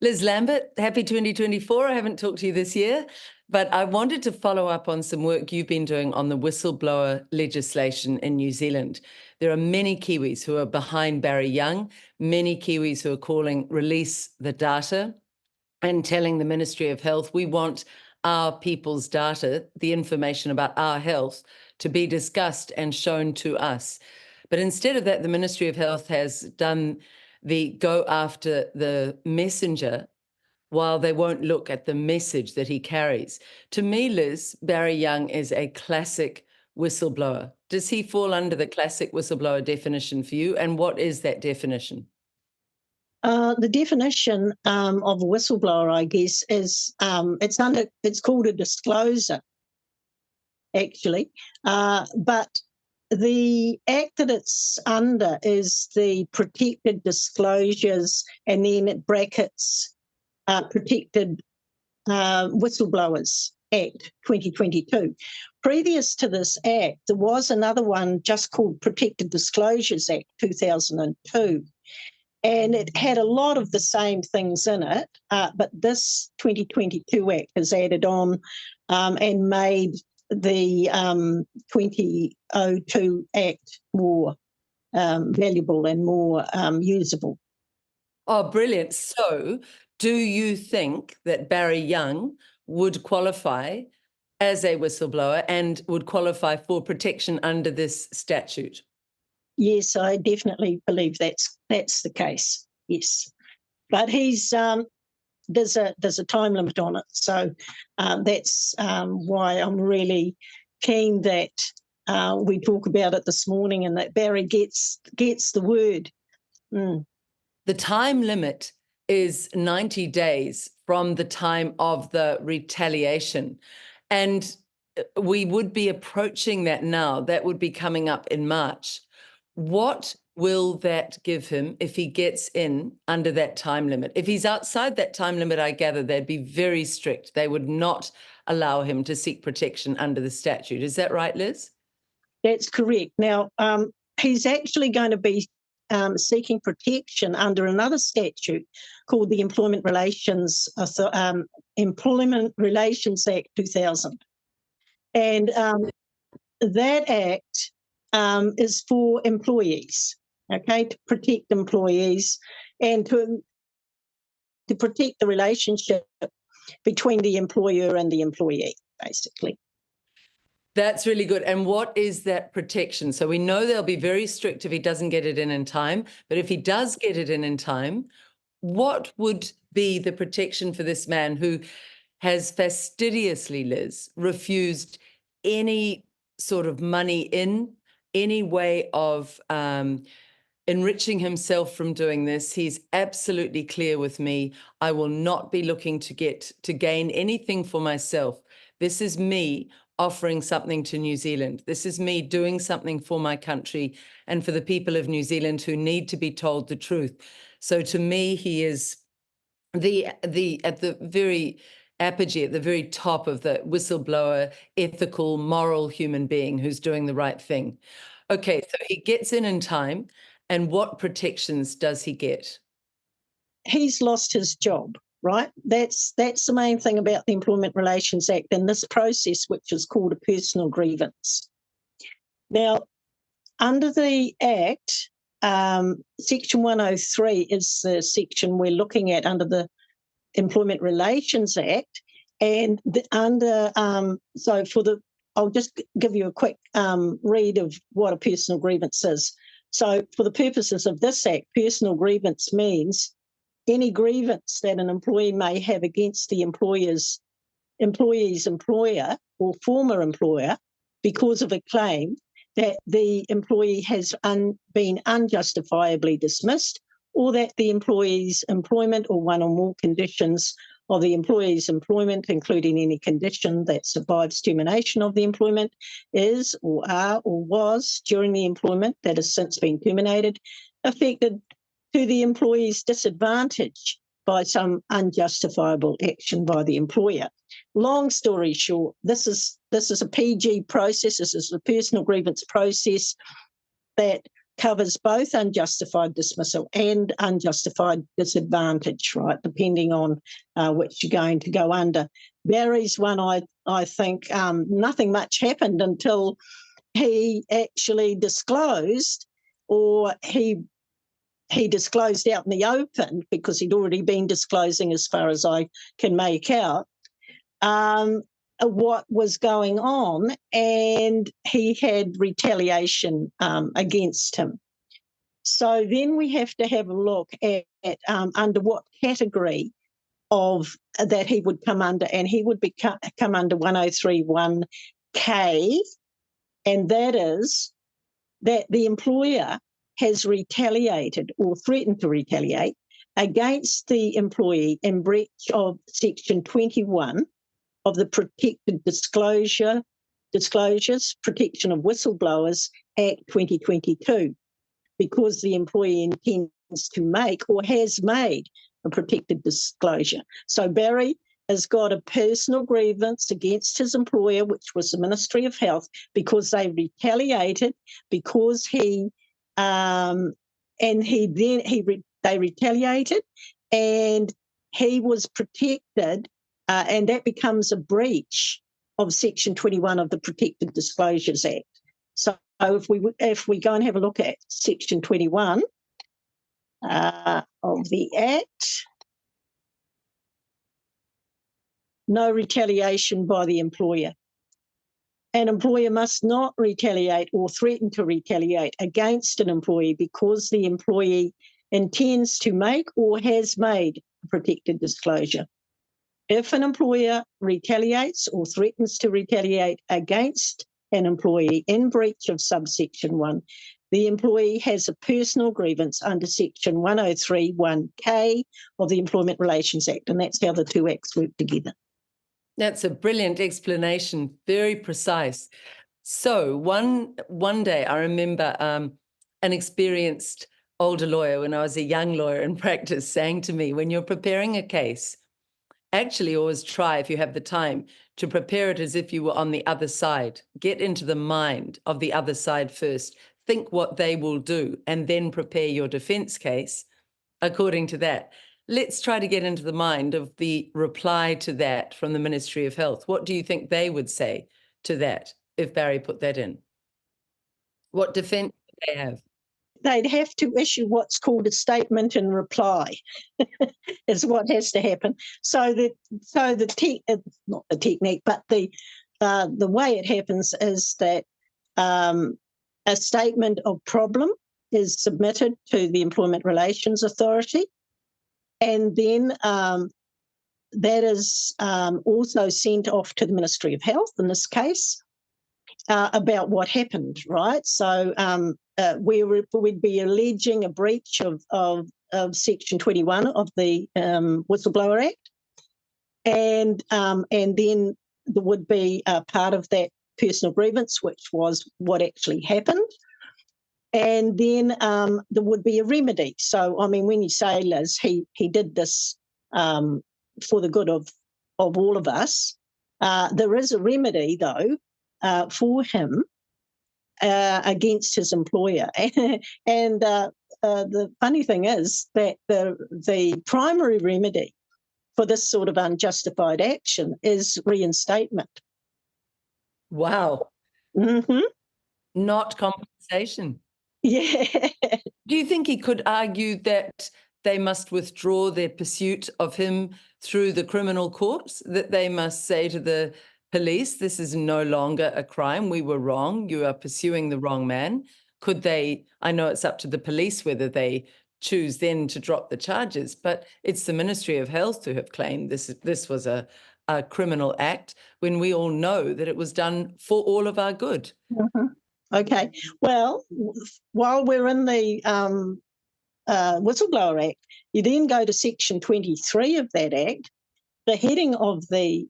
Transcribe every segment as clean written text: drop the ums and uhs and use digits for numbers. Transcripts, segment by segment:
Liz Lambert, happy 2024. I haven't talked to you this year, but I wanted to follow up on some work you've been doing on the whistleblower legislation in New Zealand. There are many Kiwis who are behind Barry Young, many Kiwis who are calling release the data and telling the Ministry of Health, we want our people's data, the information about our health, to be discussed and shown to us. But instead of that, the Ministry of Health has done the go after the messenger while they won't look at the message that he carries. To me, Liz, Barry Young is a classic whistleblower. Does he fall under the classic whistleblower definition for you? And what is that definition? The definition of a whistleblower, I guess, is it's called a disclosure, actually, but the act that it's under is the Protected Disclosures, and then it brackets Protected Whistleblowers Act 2022. Previous to this act, there was another one just called Protected Disclosures Act 2002. And it had a lot of the same things in it, but this 2022 Act has added on and made the 2002 Act more valuable and more usable. Oh, brilliant. So do you think that Barry Young would qualify as a whistleblower and would qualify for protection under this statute? Yes, I definitely believe that's the case. Yes, but he's there's a time limit on it, so that's why I'm really keen that we talk about it this morning and that Barry gets the word. The time limit is 90 days from the time of the retaliation, and we would be approaching that now. That would be coming up in March. What will that give him if he gets in under that time limit? If he's outside that time limit, I gather they'd be very strict. They would not allow him to seek protection under the statute. Is that right, Liz? That's correct. Now, he's actually going to be seeking protection under another statute called the Employment Relations Act 2000. And that act is for employees, okay, to protect employees and to protect the relationship between the employer and the employee, basically. That's really good. And what is that protection? So we know they'll be very strict if he doesn't get it in time, but if he does get it in time, what would be the protection for this man who has fastidiously, Liz, refused any sort of money in, any way of enriching himself from doing this? He's absolutely clear with me. I will not be looking to gain anything for myself. This is me offering something to New Zealand. This is me doing something for my country and for the people of New Zealand who need to be told the truth. So to me, he is at the very apogee, at the very top of the whistleblower, ethical, moral human being who's doing the right thing. Okay, so he gets in time, and what protections does he get? He's lost his job, right? That's the main thing about the Employment Relations Act and this process, which is called a personal grievance. Now, under the Act, Section 103 is the section we're looking at under the Employment Relations Act, and I'll just give you a quick read of what a personal grievance is. So for the purposes of this Act, personal grievance means any grievance that an employee may have against the employee's employer or former employer because of a claim that the employee has been unjustifiably dismissed, or that the employee's employment or one or more conditions of the employee's employment, including any condition that survives termination of the employment, is or are or was during the employment that has since been terminated, affected to the employee's disadvantage by some unjustifiable action by the employer. Long story short, this is a PG process. This is a personal grievance process that covers both unjustified dismissal and unjustified disadvantage, right, depending on which you're going to go under. Barry's one, I think nothing much happened until he actually disclosed, or he disclosed out in the open, because he'd already been disclosing, as far as I can make out, what was going on, and he had retaliation against him. So then we have to have a look at under what category of that he would come under, and he would come under 1031K, and that is that the employer has retaliated or threatened to retaliate against the employee in breach of Section 21 of the Protected Disclosures Protection of Whistleblowers Act 2022, because the employee intends to make or has made a protected disclosure. So Barry has got a personal grievance against his employer, which was the Ministry of Health, because they retaliated, because they retaliated, and he was protected, and that becomes a breach of Section 21 of the Protected Disclosures Act. So if we go and have a look at Section 21 of the Act, no retaliation by the employer. An employer must not retaliate or threaten to retaliate against an employee because the employee intends to make or has made a protected disclosure. If an employer retaliates or threatens to retaliate against an employee in breach of subsection 1, the employee has a personal grievance under Section 1031K of the Employment Relations Act, and that's how the two acts work together. That's a brilliant explanation, very precise. So one day I remember an experienced older lawyer, when I was a young lawyer in practice, saying to me, when you're preparing a case, actually always try, if you have the time, to prepare it as if you were on the other side. Get into the mind of the other side first. Think what they will do, and then prepare your defense case according to that. Let's try to get into the mind of the reply to that from the Ministry of Health. What do you think they would say to that if Barry put that in? What defense would they have? They'd have to issue what's called a statement in reply, is what has to happen. Not the technique, but the way it happens is that a statement of problem is submitted to the Employment Relations Authority, and then that is also sent off to the Ministry of Health in this case about what happened, right? So we'd be alleging a breach of Section 21 of the Whistleblower Act, and then there would be part of that personal grievance, which was what actually happened. And then there would be a remedy. So, I mean, when you say, Liz, he did this for the good of all of us, there is a remedy, though, for him against his employer. And the funny thing is that the primary remedy for this sort of unjustified action is reinstatement. Wow. Mm-hmm. Not compensation. Yeah. Do you think he could argue that they must withdraw their pursuit of him through the criminal courts, that they must say to the police, this is no longer a crime, we were wrong, you are pursuing the wrong man? Could they, I know it's up to the police whether they choose then to drop the charges, but it's the Ministry of Health to have claimed this was a criminal act when we all know that it was done for all of our good. Mm-hmm. Okay. Well, while we're in the Whistleblower Act, you then go to Section 23 of that Act. The heading of the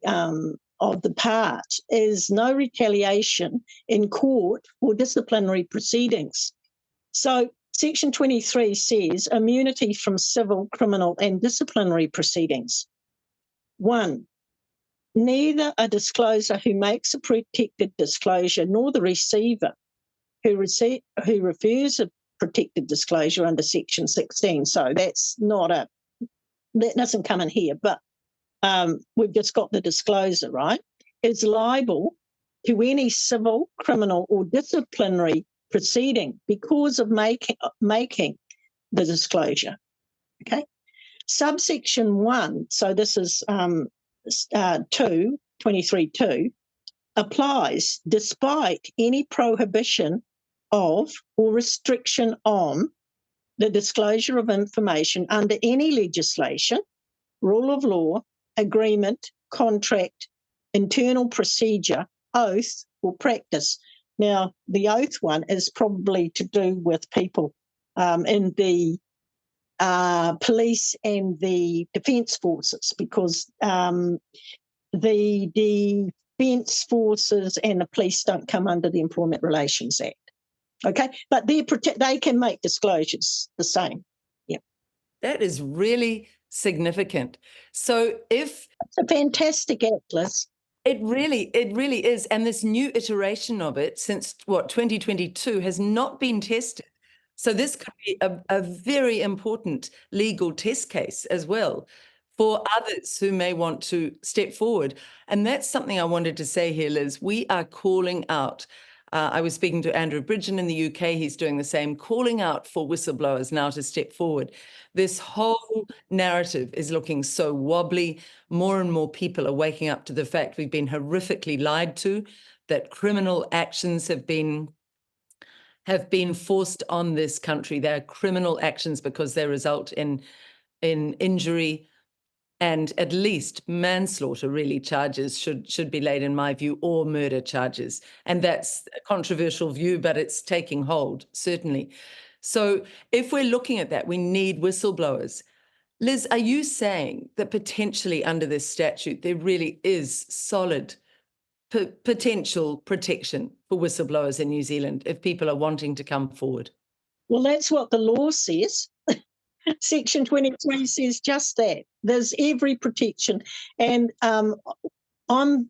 part is no retaliation in court for disciplinary proceedings. So Section 23 says immunity from civil, criminal, and disciplinary proceedings. 1. Neither a discloser who makes a protected disclosure nor the receiver who refuses protected disclosure under Section 16. So that doesn't come in here, but we've just got the disclosure, right? Is liable to any civil, criminal, or disciplinary proceeding because of making the disclosure. Okay. Subsection 1, so this is 23.2, applies despite any prohibition of or restriction on the disclosure of information under any legislation, rule of law, agreement, contract, internal procedure, oath, or practice. Now, the oath one is probably to do with people in the police and the defence forces, because the defence forces and the police don't come under the Employment Relations Act. Okay, but they can make disclosures the same. Yeah, that is really significant. So if it's a fantastic act, Liz. It really is. And this new iteration of it since 2022 has not been tested. So this could be a very important legal test case as well for others who may want to step forward. And that's something I wanted to say here, Liz. We are calling out. I was speaking to Andrew Bridgen in the UK. He's doing the same, calling out for whistleblowers now to step forward. This whole narrative is looking so wobbly. More and more people are waking up to the fact we've been horrifically lied to, that criminal actions have been forced on this country. They're criminal actions because they result in injury, and at least manslaughter really charges should be laid, in my view, or murder charges. And that's a controversial view, but it's taking hold, certainly. So if we're looking at that, we need whistleblowers. Liz, are you saying that potentially under this statute, there really is solid potential protection for whistleblowers in New Zealand if people are wanting to come forward? Well, that's what the law says. Section 23 says just that. There's every protection. And I'm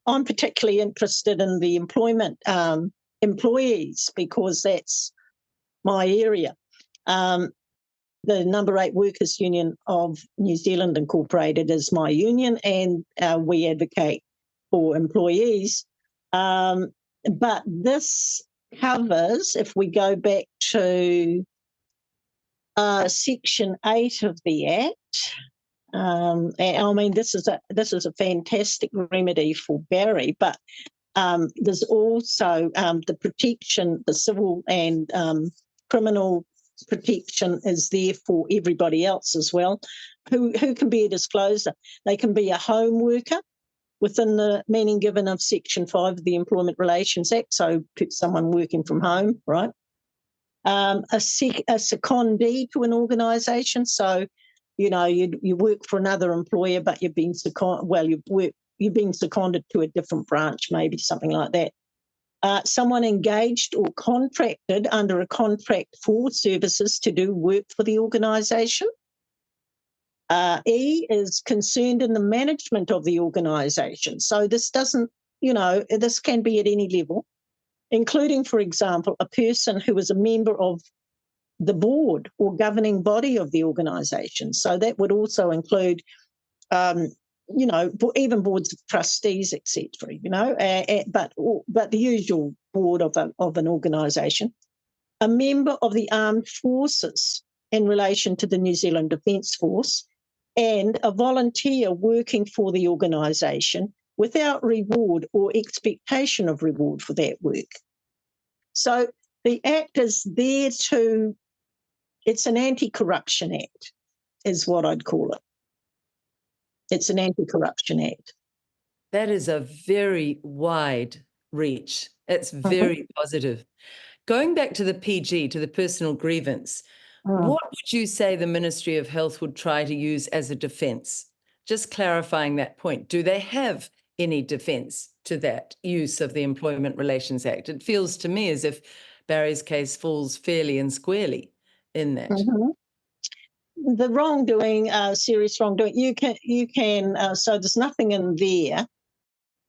particularly interested in the employment employees, because that's my area. The number 8 Workers Union of New Zealand Incorporated is my union, and we advocate for employees. But this covers, if we go back to Section 8 of the Act, and I mean, this is a fantastic remedy for Barry, but there's also the protection, the civil and criminal protection is there for everybody else as well. Who can be a discloser? They can be a home worker within the meaning given of Section 5 of the Employment Relations Act, so someone working from home, right? A secondee to an organisation, so you work for another employer, but you've been seconded to a different branch, maybe something like that. Someone engaged or contracted under a contract for services to do work for the organisation. E is concerned in the management of the organisation. So this doesn't, this can be at any level, including, for example, a person who is a member of the board or governing body of the organisation. So that would also include, even boards of trustees, etc. But the usual board of an organisation. A member of the armed forces in relation to the New Zealand Defence Force, and a volunteer working for the organisation without reward or expectation of reward for that work. So the Act is there it's an anti-corruption Act, is what I'd call it. It's an anti-corruption Act. That is a very wide reach. It's very positive. Going back to the PG, to the personal grievance, what would you say the Ministry of Health would try to use as a defence? Just clarifying that point. Do they have any defence to that use of the Employment Relations Act? It feels to me as if Barry's case falls fairly and squarely in that. The wrongdoing, serious wrongdoing, you can. So there's nothing in there.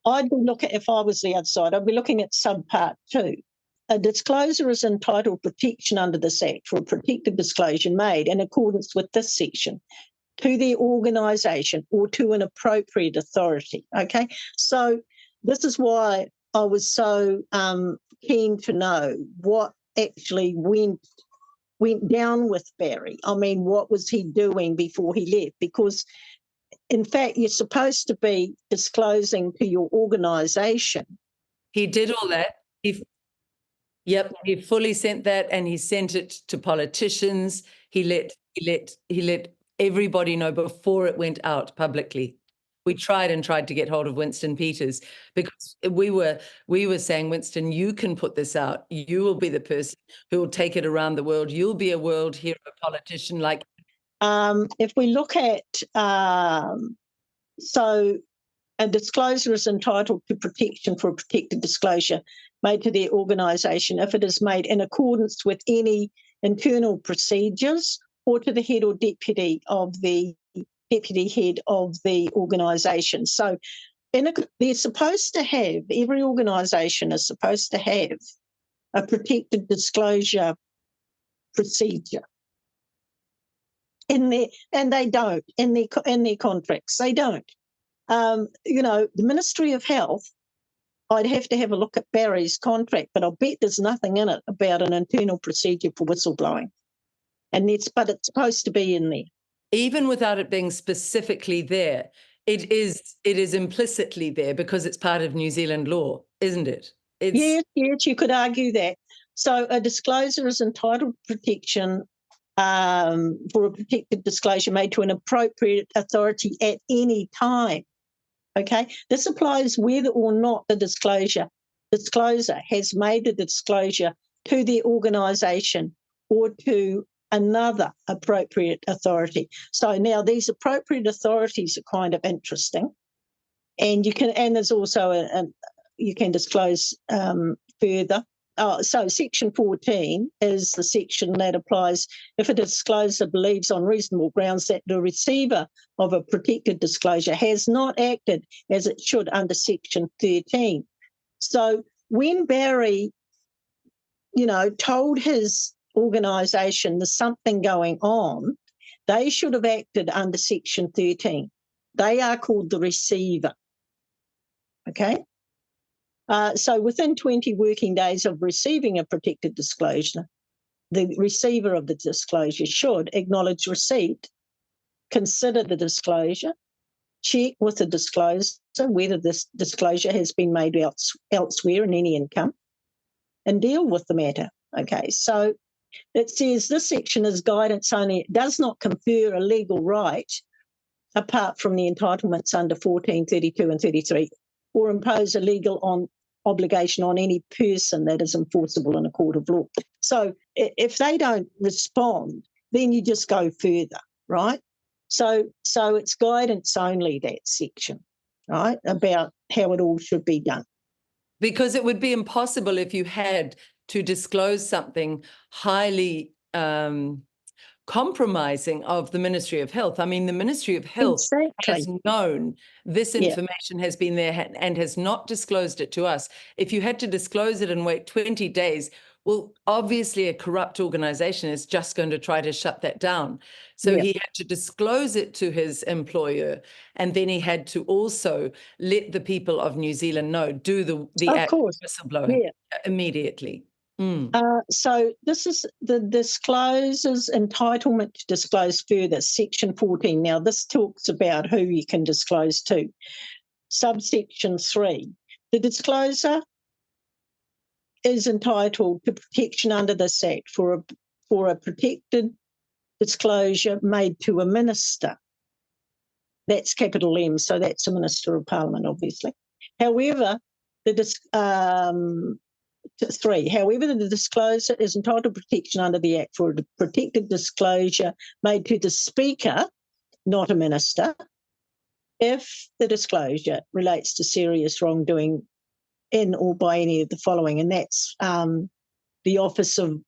I'd be looking, if I was the other side, I'd be looking at subpart 2. a disclosure is entitled protection under this Act for a protected disclosure made in accordance with this section to their organisation or to an appropriate authority. Okay, so this is why I was so keen to know what actually went down with Barry. I mean, what was he doing before he left? Because, in fact, you're supposed to be disclosing to your organisation. He did all that. He fully sent that, and he sent it to politicians. He let everybody know before it went out publicly. We tried to get hold of Winston Peters because we were saying, Winston, you can put this out. You will be the person who will take it around the world. You'll be a world hero politician. Like, if we look at so a disclosure is entitled to protection for a protected disclosure made to their organisation if it is made in accordance with any internal procedures or to the head or deputy head of the organisation. So they're supposed to have, every organisation is supposed to have a protected disclosure procedure. And they don't, in their contracts, they don't. The Ministry of Health, I'd have to have a look at Barry's contract, but I'll bet there's nothing in it about an internal procedure for whistleblowing. But it's supposed to be in there. Even without it being specifically there, it is implicitly there because it's part of New Zealand law, isn't it? Yes, you could argue that. So a disclosure is entitled to protection for a protected disclosure made to an appropriate authority at any time. Okay, this applies whether or not the discloser has made the disclosure to their organisation or to another appropriate authority. So now these appropriate authorities are kind of interesting, and there's also you can disclose further. So Section 14 is the section that applies if a discloser believes on reasonable grounds that the receiver of a protected disclosure has not acted as it should under Section 13. So when Barry, told his organisation there's something going on, they should have acted under Section 13. They are called the receiver. Okay? So within 20 working days of receiving a protected disclosure, the receiver of the disclosure should acknowledge receipt, consider the disclosure, check with the discloser whether this disclosure has been made elsewhere in any income, and deal with the matter. Okay, so it says this section is guidance only. It does not confer a legal right apart from the entitlements under 14, 32 and 33 or impose a legal obligation on any person that is enforceable in a court of law. So if they don't respond, then you just go further, right? So it's guidance only, that section, right, about how it all should be done. Because it would be impossible if you had to disclose something highly compromising of the Ministry of Health. I mean, the Ministry of Health has known this information has been there and has not disclosed it to us. If you had to disclose it and wait 20 days, well, obviously a corrupt organisation is just going to try to shut that down. So he had to disclose it to his employer, and then he had to also let the people of New Zealand know, do the act of whistleblowing immediately. So this is the discloser's entitlement to disclose further, Section 14. Now, this talks about who you can disclose to. Subsection 3, the discloser is entitled to protection under this Act for a protected disclosure made to a minister. That's capital M, so that's a Minister of Parliament, obviously. However, the discloser is entitled to protection under the Act for a protected disclosure made to the Speaker, not a minister, if the disclosure relates to serious wrongdoing in or by any of the following, and that's the office of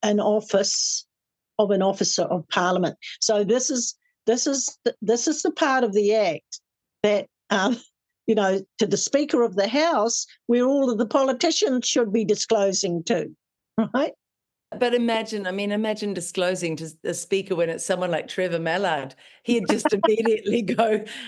an officer of Parliament. So this is the part of the Act that to the Speaker of the House, where all of the politicians should be disclosing to, right? But imagine disclosing to the Speaker when it's someone like Trevor Mallard. He'd just immediately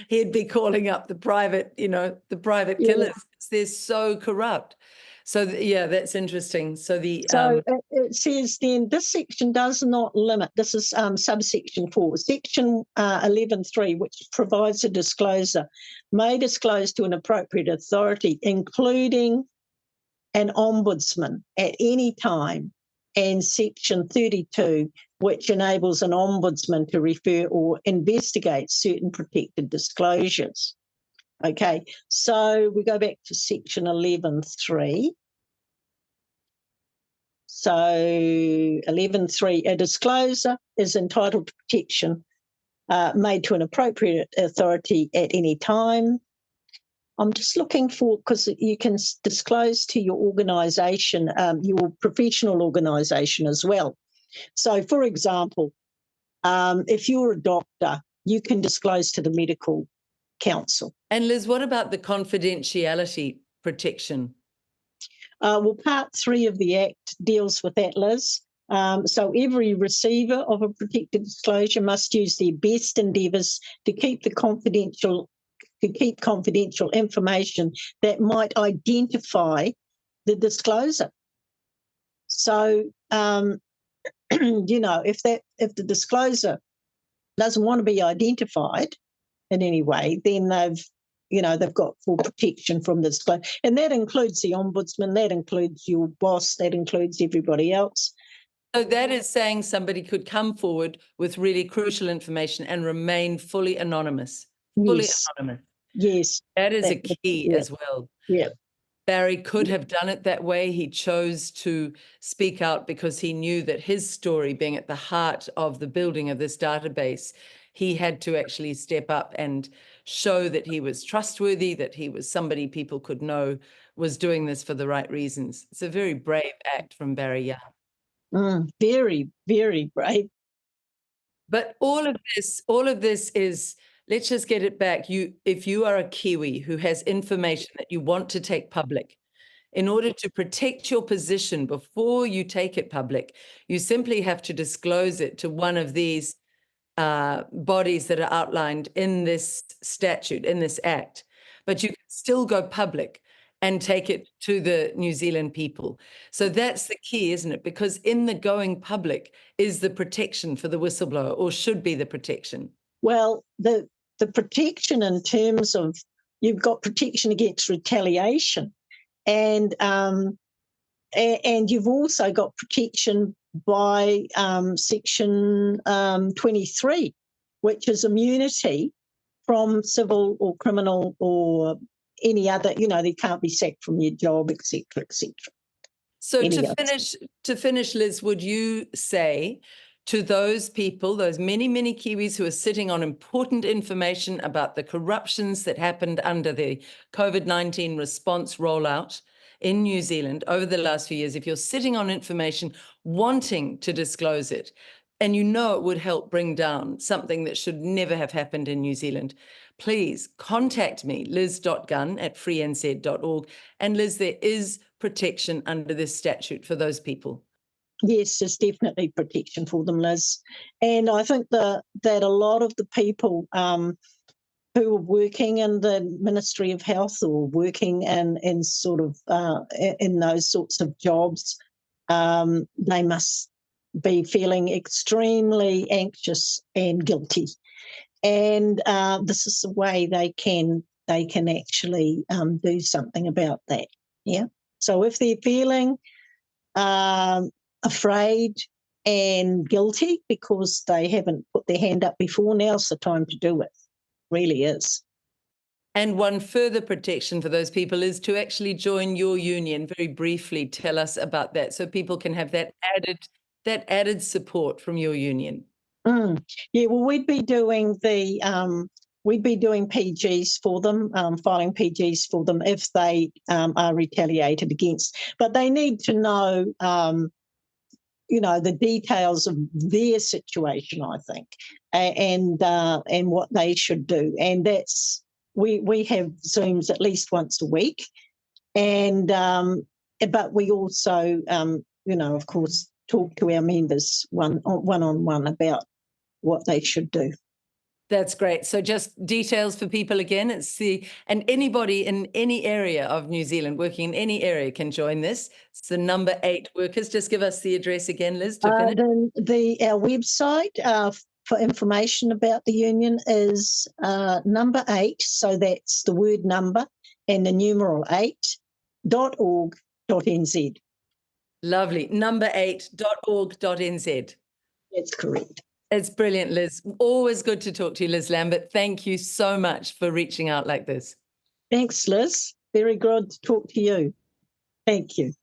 he'd be calling up the private killers. They're so corrupt. So, that's interesting. So it says then this section does not limit, this is subsection 4, section 11.3, which provides a disclosure, may disclose to an appropriate authority, including an ombudsman at any time, and section 32, which enables an ombudsman to refer or investigate certain protected disclosures. Okay, so we go back to section 11.3. So 11.3, a disclosure is entitled to protection made to an appropriate authority at any time. I'm just looking for, because you can disclose to your organisation, your professional organisation as well. So, for example, if you're a doctor, you can disclose to the medical council. And Liz, what about the confidentiality protection? Well, Part 3 of the Act deals with that, Liz. So every receiver of a protected disclosure must use their best endeavours to keep confidential information that might identify the disclosure. So, if the disclosure doesn't want to be identified in any way, then they've got full protection from the disclosure. And that includes the ombudsman, that includes your boss, that includes everybody else. So that is saying somebody could come forward with really crucial information and remain fully anonymous. Fully anonymous. Yes. That is a key as well. Yeah. Barry could have done it that way. He chose to speak out because he knew that his story, being at the heart of the building of this database, he had to actually step up and show that he was trustworthy, that he was somebody people could know was doing this for the right reasons. It's a very brave act from Barry Young. Very, very brave. But all of this is, let's just get it back. If you are a Kiwi who has information that you want to take public, in order to protect your position before you take it public, you simply have to disclose it to one of these bodies that are outlined in this statute, in this act. But you can still go public and take it to the New Zealand people. So that's the key, isn't it? Because in the going public is the protection for the whistleblower, or should be the protection. Well, the protection in terms of, you've got protection against retaliation, and you've also got protection by section 23, which is immunity from civil or criminal or any other, they can't be sacked from your job, etc., etc. So to finish, Liz, would you say to those people, those many, many Kiwis who are sitting on important information about the corruptions that happened under the COVID-19 response rollout in New Zealand over the last few years, if you're sitting on information wanting to disclose it, and it would help bring down something that should never have happened in New Zealand, please contact me, liz.gunn@freenz.org. And Liz, there is protection under this statute for those people. Yes, there's definitely protection for them, Liz. And I think that a lot of the people who are working in the Ministry of Health or working in sort of in those sorts of jobs, they must be feeling extremely anxious and guilty. And this is the way they can actually do something about that. Yeah. So if they're feeling afraid and guilty because they haven't put their hand up before, now's the time to do it. Really is. And one further protection for those people is to actually join your union. Very briefly, tell us about that so people can have that added support from your union. Yeah, well, we'd be doing PGs for them, filing PGs for them if they are retaliated against. But they need to know, the details of their situation, I think, and what they should do. And that's we have Zooms at least once a week, and but we also, of course, talk to our members one-on-one about what they should do. That's great. So just details for people again. And anybody in any area of New Zealand, working in any area, can join this. It's the number 8 workers. Just give us the address again, Liz, to finish. Our website for information about the union is number 8. So that's the word number and the numeral 8.org.nz. Lovely. Number 8.org.nz. That's correct. It's brilliant, Liz. Always good to talk to you, Liz Lambert. Thank you so much for reaching out like this. Thanks, Liz. Very good to talk to you. Thank you.